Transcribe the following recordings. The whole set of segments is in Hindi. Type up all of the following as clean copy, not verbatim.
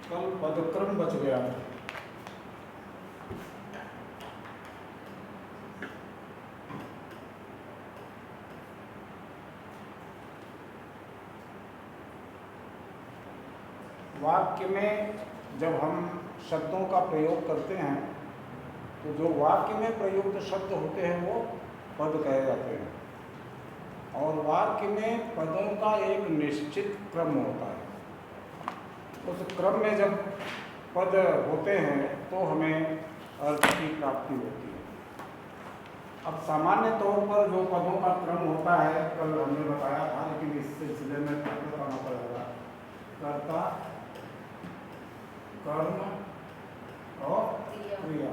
कल पदक्रम बच गया। वाक्य में जब हम शब्दों का प्रयोग करते हैं तो जो वाक्य में प्रयुक्त शब्द होते हैं वो पद कहे जाते हैं, और वाक्य में पदों का एक निश्चित क्रम होता है। उस क्रम में जब पद होते हैं तो हमें अर्थ की प्राप्ति होती है। अब सामान्य तौर पर जो पदों का क्रम होता है कल हमने बताया था, लेकिन इस सिलसिले में फिर बताना पड़ेगा। कर्ता, कर्म और क्रिया,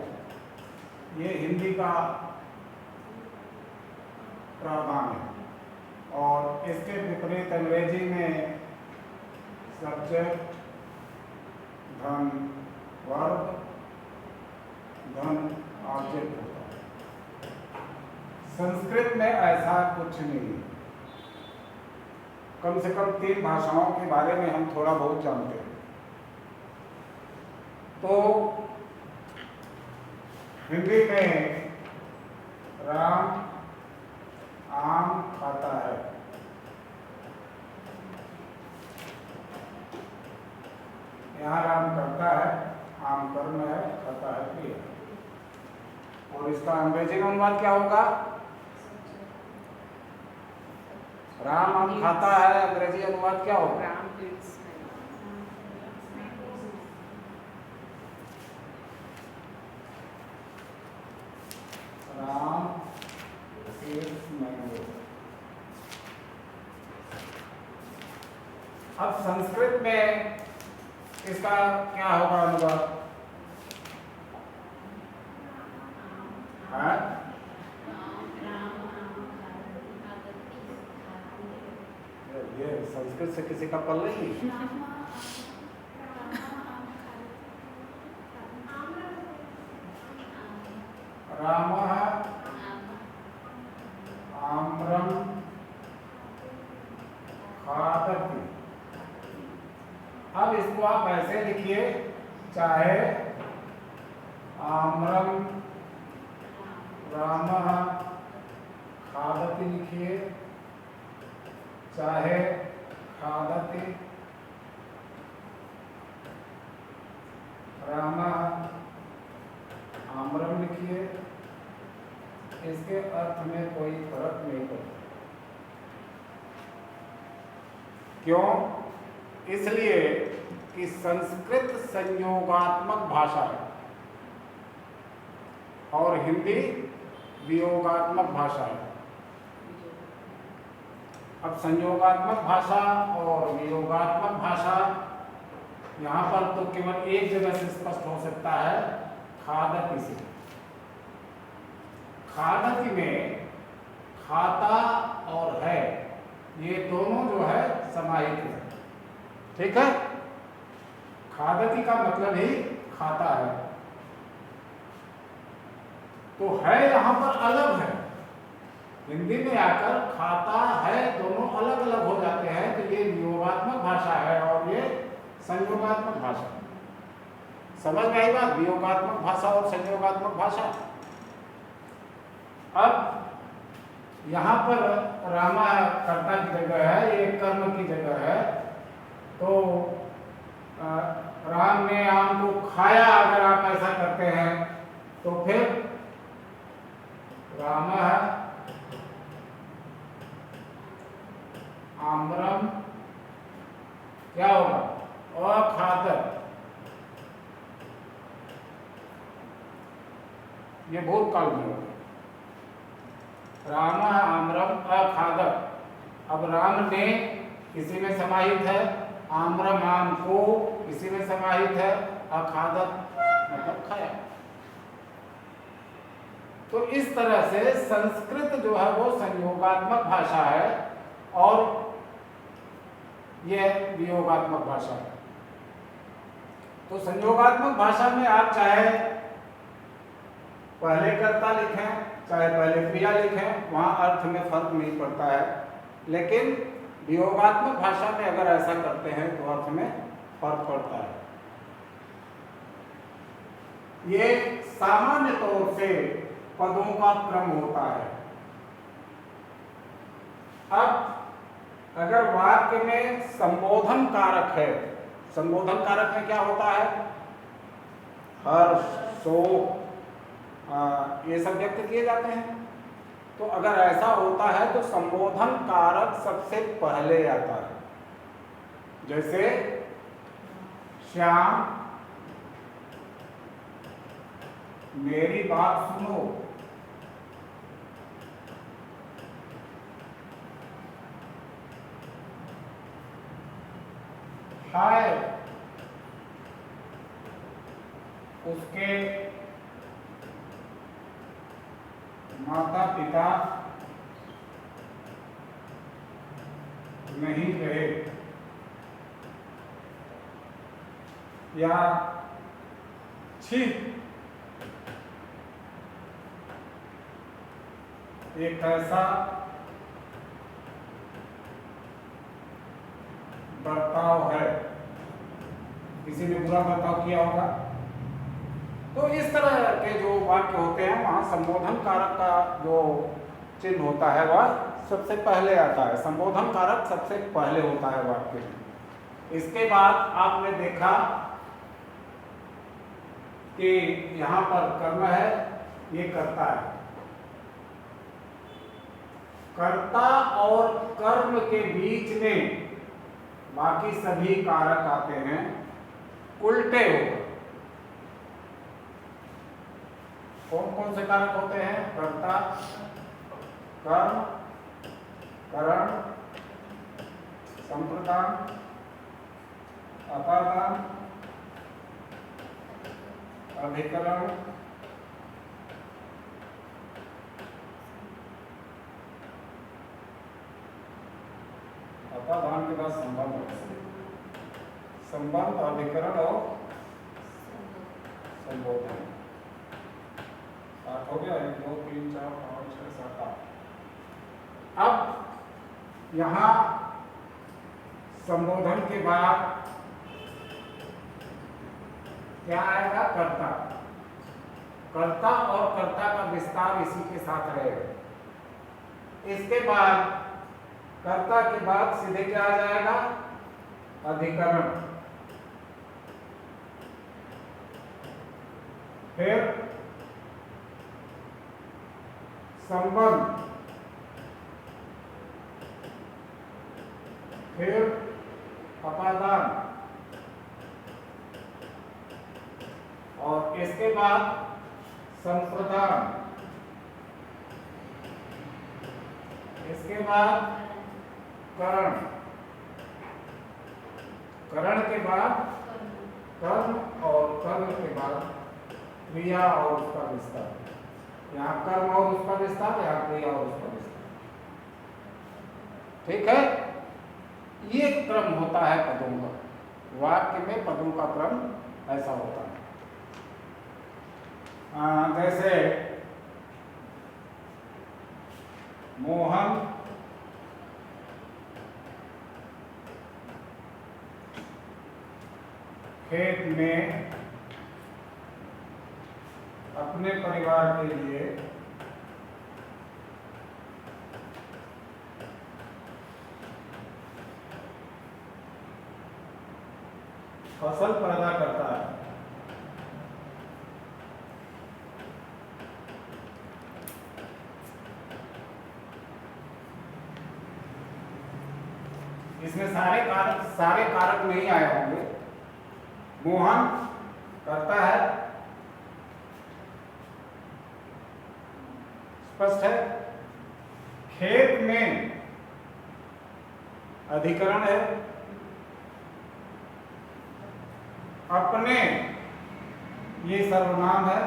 ये हिंदी का प्रावधान है, और इसके विपरीत अंग्रेजी में सब्जेक्ट, धन वर्ब, धन ऑब्जेक्ट होता है। संस्कृत में ऐसा कुछ नहीं। कम से कम 3 भाषाओं के बारे में हम थोड़ा बहुत जानते हैं। तो हिंदी में राम आम खाता है, यहाँ राम करता है, आम कर्म है, खाता है क्रिया। और इसका अंग्रेजी में अनुवाद क्या होगा? राम आम खाता है, अंग्रेजी अनुवाद क्या होगा? Ram eats mango। अब संस्कृत में इसका क्या होगा अनुवाद? ये संस्कृत से किसी का पल नहीं। रामः आम्रम खादति। अब इसको आप ऐसे लिखिए, चाहे आम्रम रामः खादति लिखिए, चाहे खादति रामः आम्रम लिखिए, इसके अर्थ में कोई फर्क नहीं पड़ता। क्यों? इसलिए कि संस्कृत संयोगात्मक भाषा है और हिंदी वियोगात्मक भाषा है। अब संयोगात्मक भाषा और वियोगात्मक भाषा यहाँ पर तो केवल एक जगह से स्पष्ट हो सकता है, खादति से। खादति में खाता और है, ये दोनों जो है समाहित है। ठीक है? खादति का मतलब ही खाता है, तो है यहाँ पर अलग है। हिंदी में आकर खाता है दोनों अलग अलग हो जाते हैं, तो ये वियोगात्मक भाषा है और ये संयोगात्मक भाषा। समझ में आई बात? वियोगात्मक भाषा और संयोगात्मक भाषा। अब यहाँ पर रामा कर्ता की जगह है, ये कर्म की जगह है, तो राम ने आम को खाया, अगर आप ऐसा करते हैं तो फिर रामः आम्रम क्या होगा? अखादत। ये भूतकाल में होगा। रामः आम्रम अखादत। अब राम ने इसी में समाहित है, आम्रम आम को इसी में समाहित है, अखादत मतलब खाया। तो इस तरह से संस्कृत जो है वो संयोगात्मक भाषा है और यह वियोगात्मक भाषा है। तो संयोगात्मक भाषा में आप चाहे पहले कर्ता लिखें, चाहे पहले क्रिया लिखें, वहां अर्थ में फर्क नहीं पड़ता है। लेकिन वियोगात्मक भाषा में अगर ऐसा करते हैं तो अर्थ में फर्क पड़ता है। ये सामान्य तौर से पदों का क्रम होता है। अब अगर वाक्य में संबोधन कारक है, संबोधन कारक में क्या होता है? हर्ष, शोक, ये सब व्यक्त किए जाते हैं। तो अगर ऐसा होता है तो संबोधन कारक सबसे पहले आता है। जैसे श्याम मेरी बात सुनो, हाय उसके माता पिता नहीं रहे, या छी एक ऐसा बर्ताव है, किसी ने बुरा बर्ताव किया होगा। तो इस तरह के जो वाक्य होते हैं वहाँ संबोधन कारक का जो चिन्ह होता है वह सबसे पहले आता है। संबोधन कारक सबसे पहले होता है वाक्य में। इसके बाद आपने देखा कि यहाँ पर कर्म है, ये कर्ता है। कर्ता और कर्म के बीच में बाकी सभी कारक आते हैं उल्टे होकर। कौन कौन से कारक होते हैं? कर्ता, कर्म, करण, संप्रदान, अपादान, अधिकरण, अपादान के बाद संबंध, संबंध, अधिकरण और संबोधन। हो गया 1 2 3 4 5 6 7 8। अब यहां संबोधन के बाद क्या आएगा? कर्ता। कर्ता और कर्ता का विस्तार इसी के साथ रहेगा। इसके बाद कर्ता के बाद सीधे क्या आ जाएगा? अधिकरण। फिर संबंध, फिर अपादान, और इसके बाद संप्रदान, इसके बाद करण, करण के बाद कर्म, और कर्म के बाद क्रिया और उसका विस्तार। यहाँ कर्म और उसका विस्तार, यहाँ क्रिया और उसका विस्तार। ठीक है, ये क्रम होता है पदों का। वाक्य में पदों का क्रम ऐसा होता है। जैसे मोहन खेत में अपने परिवार के लिए फसल पैदा करता है। इसमें सारे कारक नहीं आए होंगे। मोहन करता है, स्पष्ट है। खेत में अधिकरण है। अपने ये सर्वनाम है।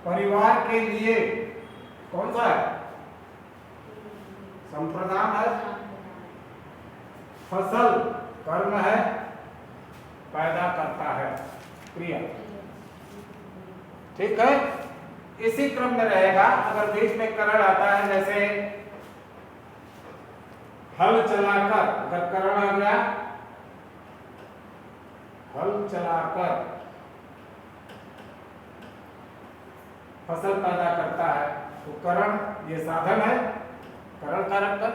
परिवार के लिए कौन सा है? संप्रदान है। फसल कर्म है, पैदा करता है क्रिया। ठीक है, इसी क्रम में रहेगा। अगर बीच में करण आता है, जैसे हल चलाकर, अगर करण आ गया हल चलाकर, फसल पैदा करता है। तो करण ये साधन है, करण कारक का,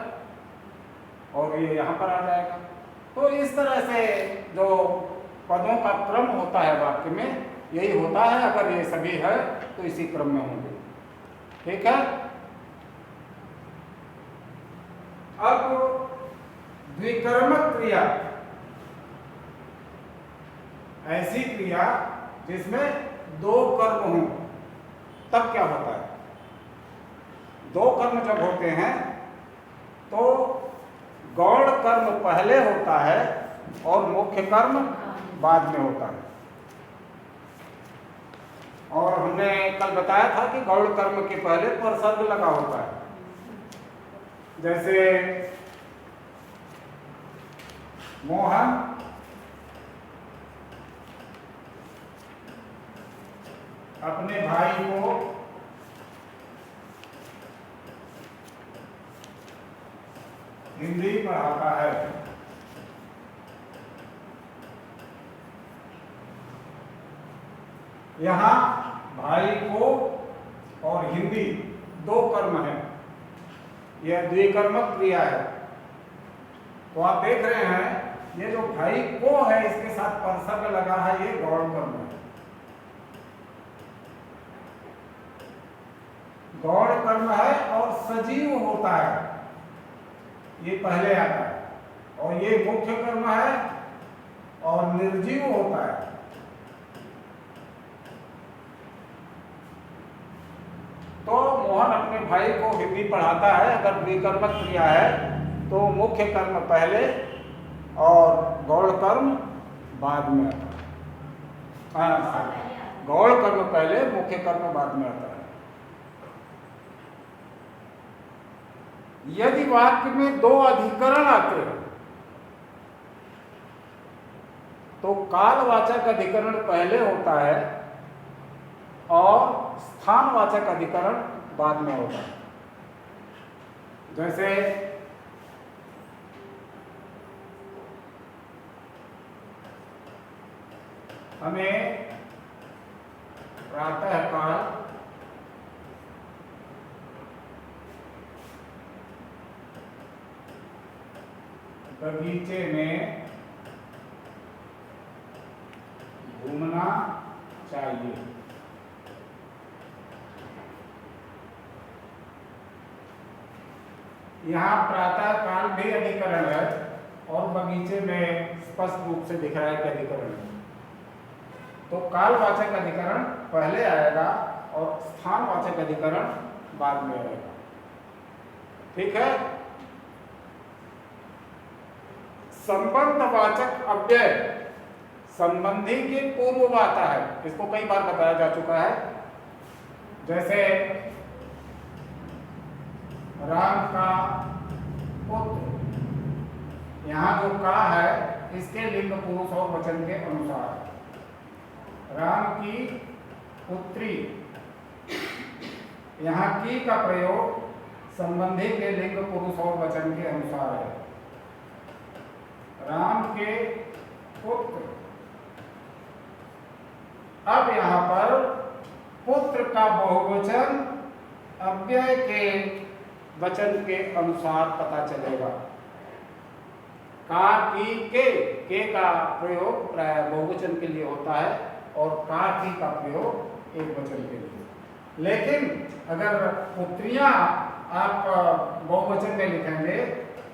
और ये यहाँ पर आ जाएगा। तो इस तरह से जो पदों का क्रम होता है वाक्य में, यही होता है। अगर ये सभी है तो इसी क्रम में होंगे। ठीक है। अब द्विकर्मक क्रिया, ऐसी क्रिया जिसमें दो कर्म हों, तब क्या होता है? दो कर्म जब होते हैं तो गौण कर्म पहले होता है और मुख्य कर्म बाद में होता है। और हमने कल बताया था कि गौण कर्म के पहले परसर्ग लगा होता है। जैसे मोहन अपने भाई को हिंदी पढ़ाता है। यहां भाई को और हिंदी दो कर्म है, यह द्विकर्मक क्रिया है। तो आप देख रहे हैं ये जो भाई को है इसके साथ परसर्ग लगा है, ये गौण कर्म है। गौण कर्म है और सजीव होता है, ये पहले आता है। और ये मुख्य कर्म है और निर्जीव होता है। तो मोहन अपने भाई को हिंदी पढ़ाता है, अगर द्विकर्मक क्रिया है तो मुख्य कर्म पहले और गौण कर्म बाद में आता है। गौण कर्म पहले, मुख्य कर्म बाद में आता है। यदि वाक्य में दो अधिकरण आते हैं तो कालवाचक अधिकरण पहले होता है और स्थानवाचक अधिकरण बाद में होता है। जैसे हमें प्रातःकाल बगीचे में घूमना चाहिए। यहाँ प्रातःकाल भी अधिकरण है और बगीचे में स्पष्ट रूप से दिख रहा है कि अधिकरण है। तो कालवाचक अधिकरण पहले आएगा और स्थानवाचक अधिकरण बाद में आएगा। ठीक है। संबंधवाचक अव्यय संबंधी के पूर्व आता है, इसको कई बार बताया जा चुका है। जैसे राम का पुत्र, यहाँ जो का है इसके लिंग पुरुष और वचन के अनुसार। राम की पुत्री, यहाँ की का प्रयोग संबंधी के लिंग पुरुष और वचन के अनुसार है। राम के पुत्र, अब यहाँ पर पुत्र का बहुवचन अव्यय के वचन के अनुसार पता चलेगा। का की के का प्रयोग प्राय बहुवचन के लिए होता है और का की का प्रयोग एक वचन के लिए। लेकिन अगर पुत्रियां आप बहुवचन में लिखेंगे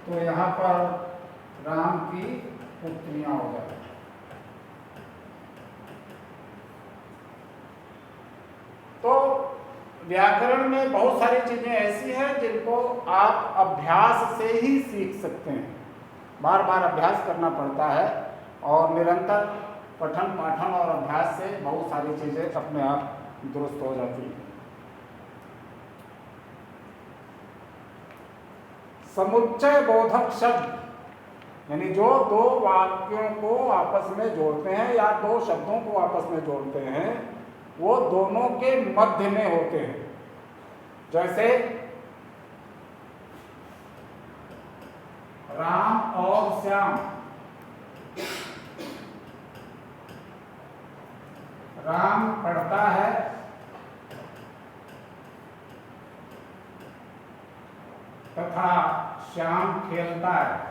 तो यहाँ पर राम की पुत्रियां हो जाएगी। तो व्याकरण में बहुत सारी चीजें ऐसी हैं जिनको आप अभ्यास से ही सीख सकते हैं। बार बार अभ्यास करना पड़ता है और निरंतर पठन पाठन और अभ्यास से बहुत सारी चीजें अपने आप दुरुस्त हो जाती हैं। समुच्चय बोधक शब्द यानी जो दो वाक्यों को आपस में जोड़ते हैं या दो शब्दों को आपस में जोड़ते हैं, वो दोनों के मध्य में होते हैं। जैसे राम और श्याम, राम पढ़ता है तथा श्याम खेलता है।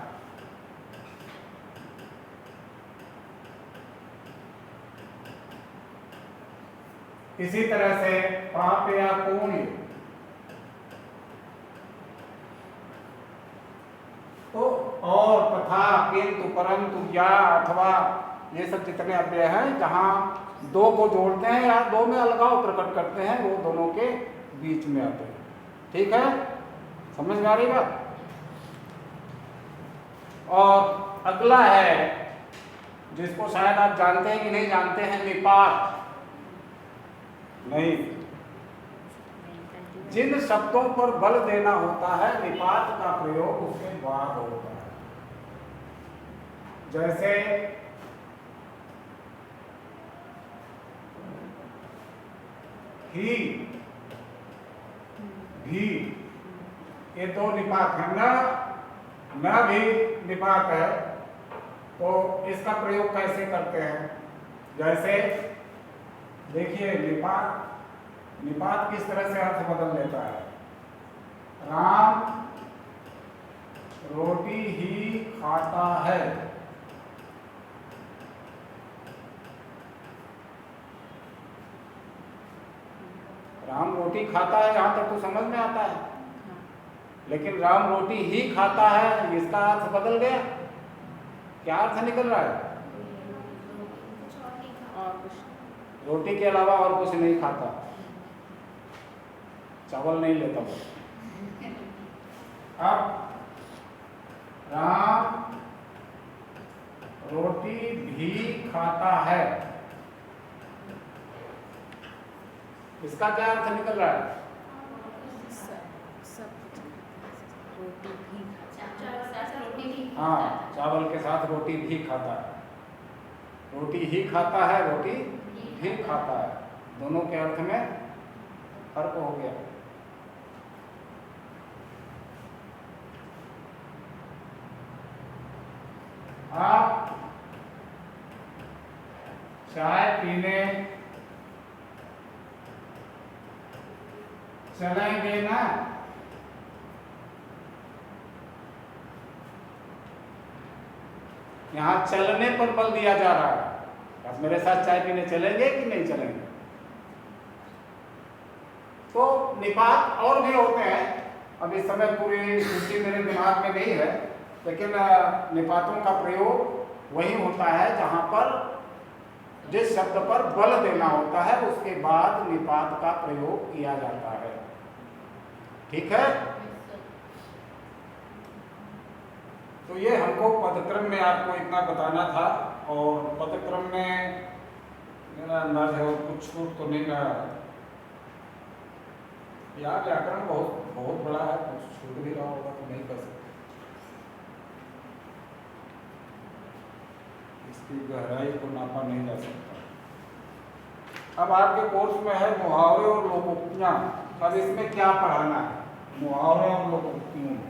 इसी तरह से पाप या पुण्य, तो और तथा किंतु परंतु या अथवा, ये सब जितने अव्यय हैं जहां दो को जोड़ते हैं या दो में अलगाव प्रकट करते हैं वो दोनों के बीच में आते हैं। ठीक है, समझ में आ रही बात। और अगला है जिसको शायद आप जानते हैं कि नहीं जानते हैं, निपात। नहीं, जिन शब्दों पर बल देना होता है निपात का प्रयोग उसके बाद होता है। जैसे ही, भी, ये दो निपात है ना, न भी निपात है। तो इसका प्रयोग कैसे करते हैं? जैसे देखिए, निपात किस तरह से अर्थ बदल देता है। राम रोटी ही खाता है। राम रोटी खाता है, यहां तक तो समझ में आता है, लेकिन राम रोटी ही खाता है इसका अर्थ बदल गया। क्या अर्थ निकल रहा है? रोटी के अलावा और कुछ नहीं खाता, चावल नहीं लेता वो। अब राम रोटी भी खाता है, इसका क्या अर्थ निकल रहा है? हाँ, चावल के साथ रोटी भी खाता है। रोटी ही खाता है, रोटी भी खाता है, दोनों के अर्थ में फर्क हो गया। आप चाय पीने चलेंगे ना? यहां चलने पर बल दिया जा रहा है। आप मेरे साथ चाय पीने चलेंगे कि नहीं चलेंगे? तो निपात और भी होते हैं, अब इस समय पूरी सूची मेरे दिमाग में नहीं है, लेकिन निपातों का प्रयोग वही होता है जहां पर जिस शब्द पर बल देना होता है उसके बाद निपात का प्रयोग किया जाता है। ठीक है, तो ये हमको पदक्रम में आपको इतना बताना था। और पदक्रम में मेरा अंदाज है और कुछ छूट तो नहीं रहा है। यार व्याकरण बहुत बहुत बड़ा है, कुछ छूट भी रहा होगा तो नहीं कर सकते। इसकी गहराई को नापा नहीं जा सकता। अब आपके कोर्स में है मुहावरे और लोकोक्तियां। अब इसमें क्या पढ़ाना है? मुहावरे और लोकोक्तियों में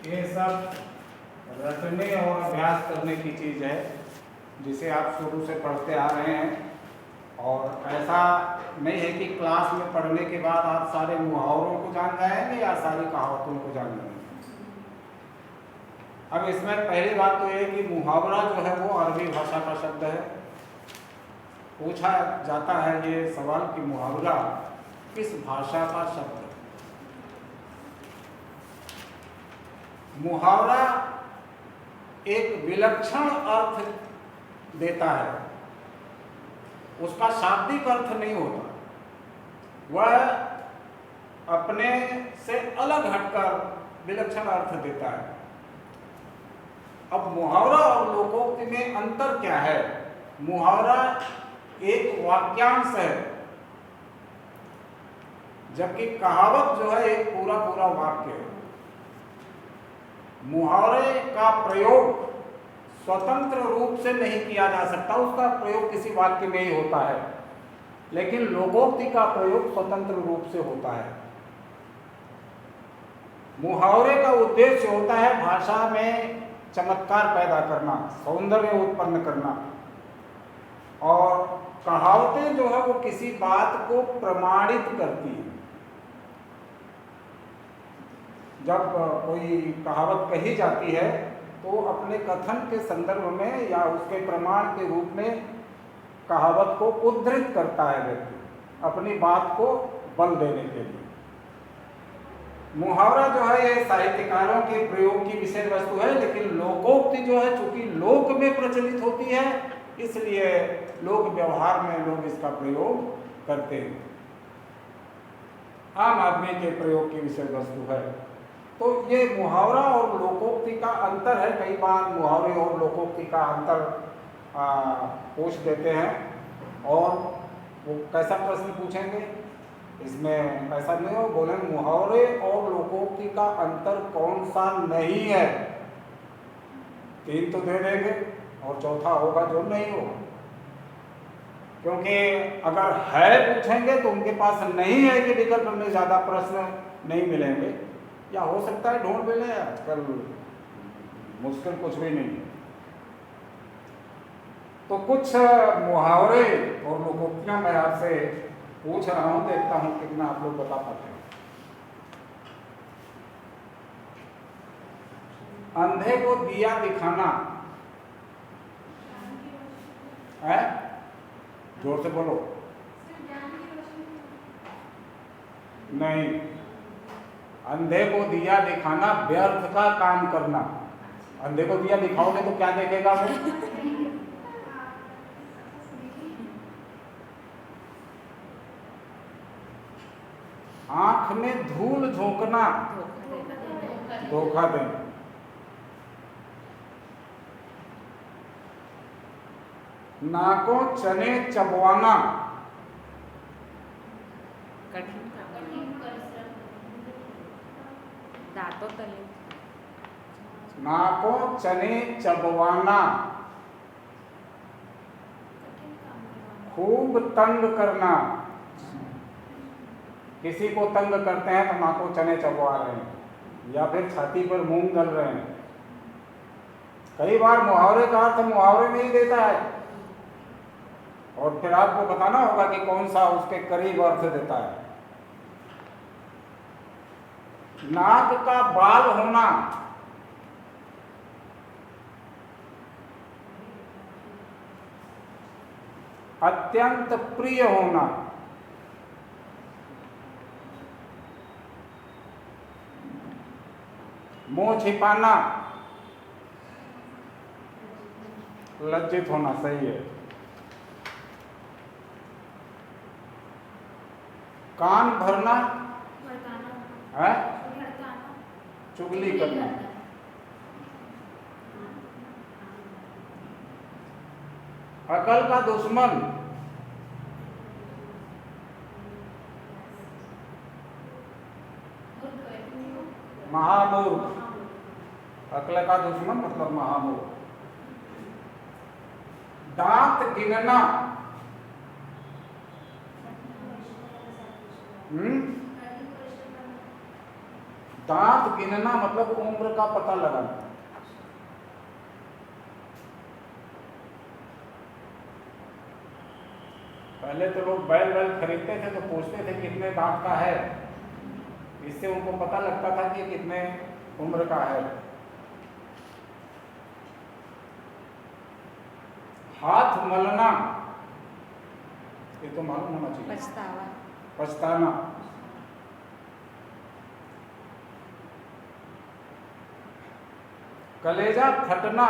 ये सब रटने और अभ्यास करने की चीज़ है, जिसे आप शुरू से पढ़ते आ रहे हैं। और ऐसा नहीं है कि क्लास में पढ़ने के बाद आप सारे मुहावरों को जान जाएंगे या सारी कहावतों को जान जाएंगे। अब इसमें पहली बात तो ये कि मुहावरा जो है वो अरबी भाषा का शब्द है। पूछा जाता है ये सवाल कि मुहावरा किस भाषा का शब्द है। मुहावरा एक विलक्षण अर्थ देता है, उसका शाब्दिक अर्थ नहीं होता, वह अपने से अलग हटकर विलक्षण अर्थ देता है। अब मुहावरा और लोकोक्ति में अंतर क्या है? मुहावरा एक वाक्यांश है, जबकि कहावत जो है एक पूरा पूरा वाक्य है। मुहावरे का प्रयोग स्वतंत्र रूप से नहीं किया जा सकता, उसका प्रयोग किसी वाक्य में ही होता है, लेकिन लोकोक्ति का प्रयोग स्वतंत्र रूप से होता है। मुहावरे का उद्देश्य होता है भाषा में चमत्कार पैदा करना, सौंदर्य उत्पन्न करना। और कहावतें जो है वो किसी बात को प्रमाणित करती हैं। जब कोई कहावत कही जाती है तो अपने कथन के संदर्भ में या उसके प्रमाण के रूप में कहावत को उद्धृत करता है व्यक्ति, अपनी बात को बल देने के लिए। मुहावरा जो है ये साहित्यकारों के प्रयोग की विषय वस्तु है, लेकिन लोकोक्ति जो है चूंकि लोक में प्रचलित होती है, इसलिए लोक व्यवहार में लोग इसका प्रयोग करते हैं, आम आदमी के प्रयोग की विषय वस्तु है। तो ये मुहावरा और लोकोक्ति का अंतर है। कई बार मुहावरे और लोकोक्ति का अंतर पूछ देते हैं और वो कैसा प्रश्न पूछेंगे, इसमें ऐसा नहीं हो, बोले मुहावरे और लोकोक्ति का अंतर कौन सा नहीं है, 3 तो दे देंगे और चौथा होगा जो नहीं होगा। क्योंकि अगर है पूछेंगे तो उनके पास नहीं है कि विकल्प में ज़्यादा प्रश्न नहीं मिलेंगे, या हो सकता है ढूंढ मिले, आजकल मुश्किल कुछ भी नहीं। तो कुछ मुहावरे और लोकोक्तियां मैं आपसे पूछ रहा हूं, देखता हूं कितना आप लोग बता पाते हैं। अंधे को दिया दिखाना है, जोर से बोलो। नहीं, अंधे को दिया दिखाना व्यर्थ का काम करना। अंधे को दिया दिखाओगे तो क्या देखेगा वो? आंख में धूल झोंकना, धोखा देना। नाकों चने चबवाना, दांतों तले, नाकों चने चबवाना। खूब तंग करना, किसी को तंग करते हैं तो नाकों चने चबवा रहे हैं या फिर छाती पर मूंग दल रहे हैं। कई बार मुहावरे का अर्थ मुहावरे में ही देता है और फिर आपको बताना होगा कि कौन सा उसके करीब अर्थ देता है। नाक का बाल होना, अत्यंत प्रिय होना। मुंह छिपाना, लज्जित होना। सही है। कान भरना है, चुगली करना। अकल का दुश्मन, महामूर्ख। अकल का दुश्मन मतलब महामूर्ख। दांत गिनना, दांत गिनना मतलब उम्र का पता लगाना। पहले तो लोग बैल खरीदते थे तो पूछते थे कितने दांत का है, इससे उनको पता लगता था कि कितने उम्र का है। हाथ मलना, ये तो मालूम होना चाहिए। पछतावा, पछताना। कलेजा फटना,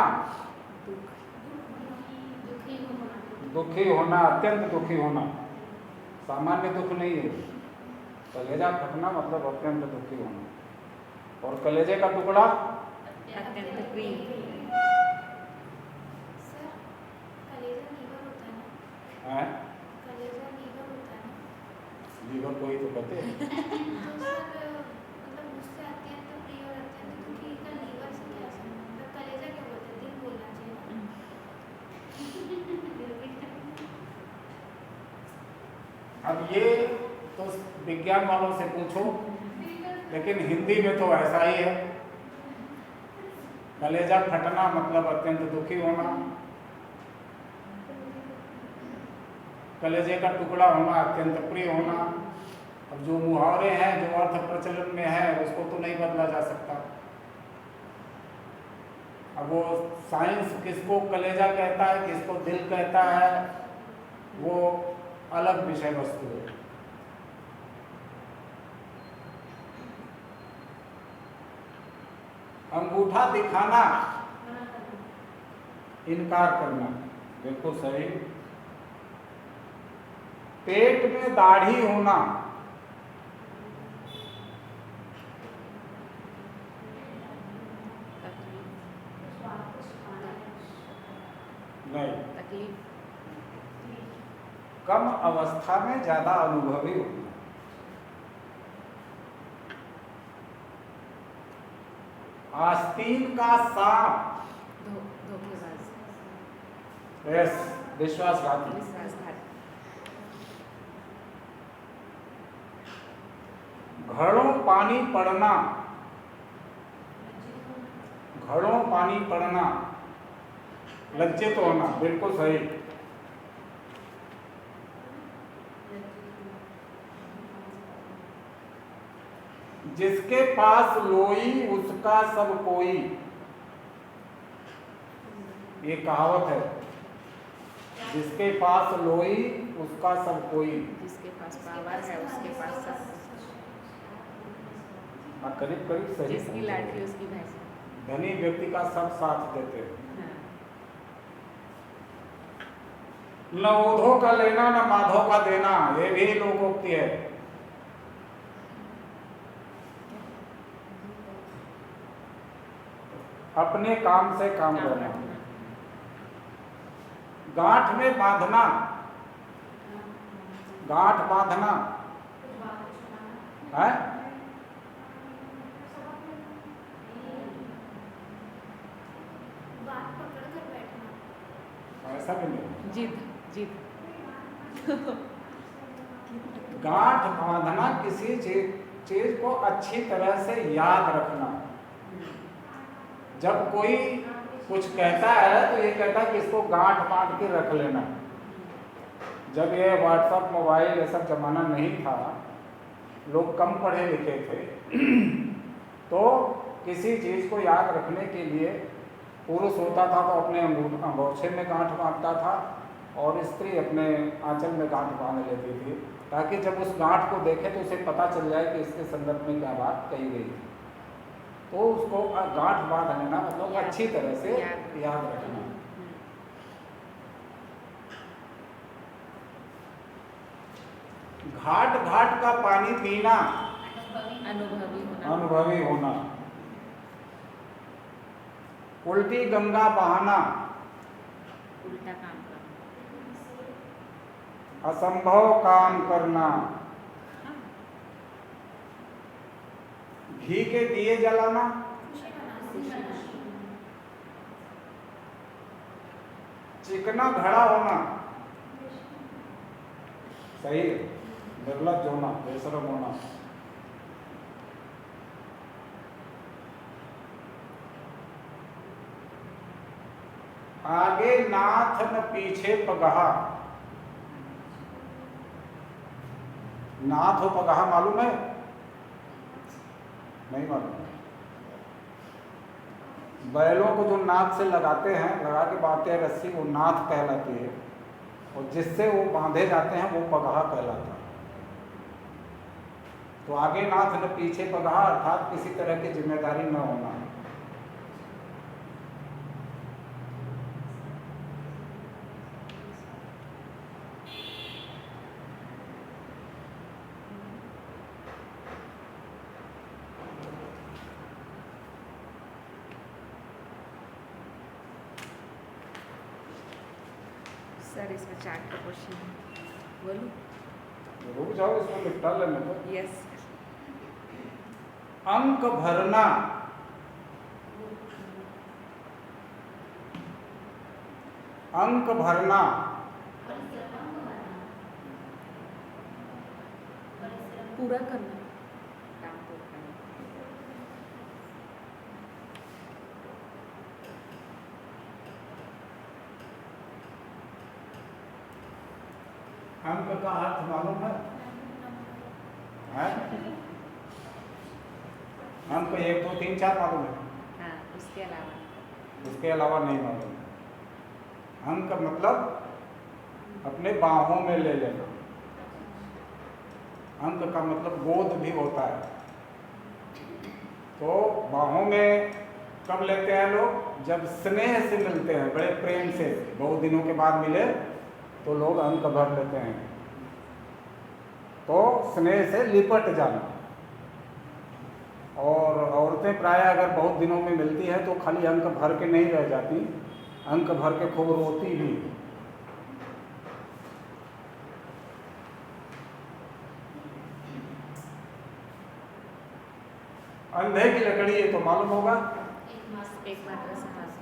दुखी होना, अत्यंत दुखी होना। सामान्य दुख नहीं है, कलेजा फटना मतलब अत्यंत दुखी होना। और कलेजे का टुकड़ा अत्यंत प्रिय। है, लीवर को ही तो कहते हैं। अब ये तो विज्ञान वालों से पूछो, लेकिन हिंदी में तो ऐसा ही है। कलेजा फटना मतलब अत्यंत दुखी होना, कलेजे का टुकड़ा होना, अत्यंत प्रिय होना। अब जो मुहावरे हैं, जो अर्थ प्रचलन में है, उसको तो नहीं बदला जा सकता। अब वो साइंस किसको कलेजा कहता है, किसको दिल कहता है, वो अलग विषय वस्तु है। अंगूठा दिखाना, इनकार करना, बिल्कुल सही। पेट में दाढ़ी होना, नहीं। तकलीफ, कम अवस्था में ज्यादा अनुभवी होना, आस्तीन का सांप, धोखेबाज, यस, विश्वासघाती। विश्वासघात, घड़ों पानी पड़ना, घड़ों पानी पड़ना, लज्जित होना, बिल्कुल सही। जिसके पास लोई उसका सब कोई, ये कहावत है। जिसके पास लोई उसका सब कोई, जिसके पास पावर है उसके पास सब, करीब करीब सही। जिसकी लाठी उसकी भैंस। धनी व्यक्ति का सब साथ देते हैं। हाँ। न उधो का लेना न माधो का देना, ये भी लोकोक्ति है। अपने काम से काम करना, गांठ में बांधना, गांठ बांधना है, ऐसा भी नहीं। जिद, जिद, गांठ बांधना, किसी चीज को अच्छी तरह से याद रखना। जब कोई कुछ कहता है तो ये कहता है कि इसको गांठ बांध के रख लेना। जब ये व्हाट्सएप, मोबाइल, ये सब जमाना नहीं था, लोग कम पढ़े लिखे थे, तो किसी चीज को याद रखने के लिए पुरुष होता था तो अपने अंगूठे में गांठ बांधता था और स्त्री अपने आंचल में गांठ बांध लेती थी, ताकि जब उस गांठ को देखे तो उसे पता चल जाए कि इसके संदर्भ में क्या बात कही गई थी। तो उसको गांठ बांध लेना मतलब अच्छी तरह से याद रखना। घाट घाट का पानी पीना, अनुभवी होना, अनुभवी होना। उल्टी गंगा बहाना, उल्टा काम करना, असंभव काम करना। घी के दिए जलाना, चिकना घड़ा होना, सही है। निर्लज होना, बेशरम होना। आगे नाथ न पीछे पगहा, नाथ हो पगहा मालूम है? नहीं मालूम। बैलों को जो नाथ से लगाते हैं, लगा के बांधते हैं रस्सी, वो नाथ कहलाती है, और जिससे वो बांधे जाते हैं वो पगहा कहलाता है। तो आगे नाथ न पीछे पगहा, अर्थात किसी तरह की जिम्मेदारी न होना। सर इसमें 4 का क्वेश्चन है, बोलूं? रुक जाओ, इसको निपटा लेने दो। यस। अंक भरना, अंक भरना, पूरा करना, काम पूरा करना, अंक का अर्थ मालूम है? हैं? अंक 1 2 3 4 मालूम है? हाँ, उसके अलावा नहीं मालूम। अंक मतलब अपने बाहों में ले लेना। अंक का मतलब गोद भी होता है। तो बाहों में कब लेते हैं लोग? जब स्नेह से मिलते हैं, बड़े प्रेम से, बहुत दिनों के बाद मिले तो लोग अंक भर लेते हैं। तो स्नेह से लिपट जाना। और औरतें प्राय अगर बहुत दिनों में मिलती है तो खाली अंक भर के नहीं रह जाती, अंक भर के खूब रोती भी। अंधे की लकड़ी ये तो मालूम होगा। एक मात्र समास।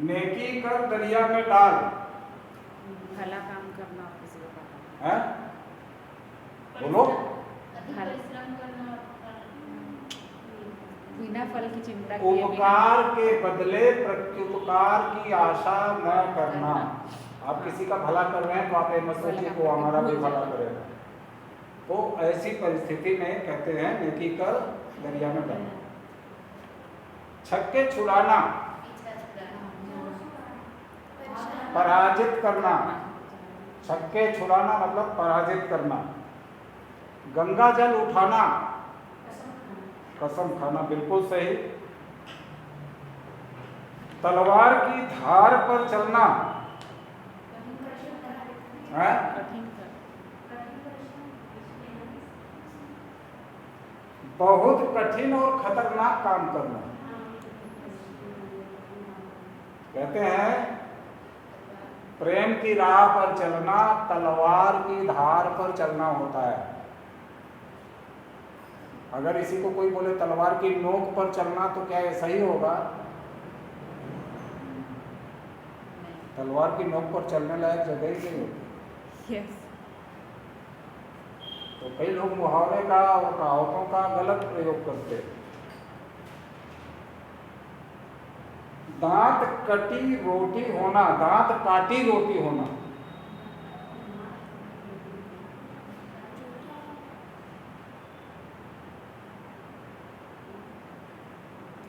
नेकी कर दरिया में डाल। भला काम करना और किसी को पता है? बोलो। बिना फल की चिंता किए उपकार के बदले प्रत्युपकार की आशा न करना। आप किसी का भला कर रहे हैं तो आप ये मत सोचिए को हमारा भी भला करेगा। तो ऐसी परिस्थिति में कहते हैं नेकी कर दरिया में डाल। छक्के छुड़ाना, पराजित करना। छक्के छुड़ाना मतलब पराजित करना। गंगा जल उठाना, कसम खाना, बिल्कुल सही। तलवार की धार पर चलना है? कठिन कर। बहुत कठिन और खतरनाक काम करना। कहते हैं प्रेम की राह पर चलना तलवार की धार पर चलना होता है। अगर इसी को कोई बोले तलवार की नोक पर चलना तो क्या ये सही होगा? तलवार की नोक पर चलने लायक जगह ही नहीं होती। यस। तो कई लोग मुहावरे का और कहावतों का गलत प्रयोग करते हैं। दांत कटी रोटी होना, दांत काटी रोटी होना।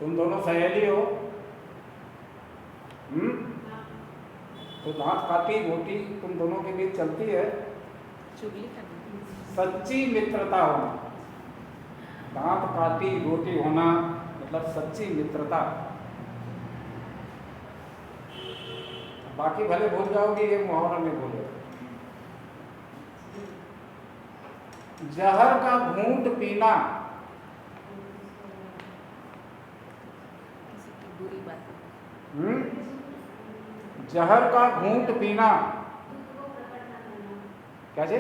तुम दोनों सहेली हो, तो दांत काटी रोटी तुम दोनों के बीच चलती है। चुगली करना। सच्ची मित्रता होना। दांत काटी रोटी होना मतलब सच्ची मित्रता। बाकी भले भूल जाओगे, ये मुहावरा नहीं भूले। जहर का घूंट पीना, किसी की बुरी बात। जहर का घूंट पीना। क्या जी?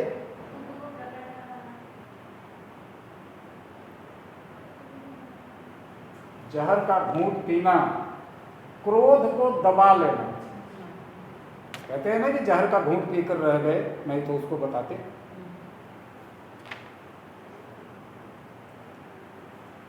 जहर का घूंट पीना, क्रोध को दबा लेना। कहते हैं ना कि जहर का घूंट पीकर रह गए, नहीं तो उसको बताते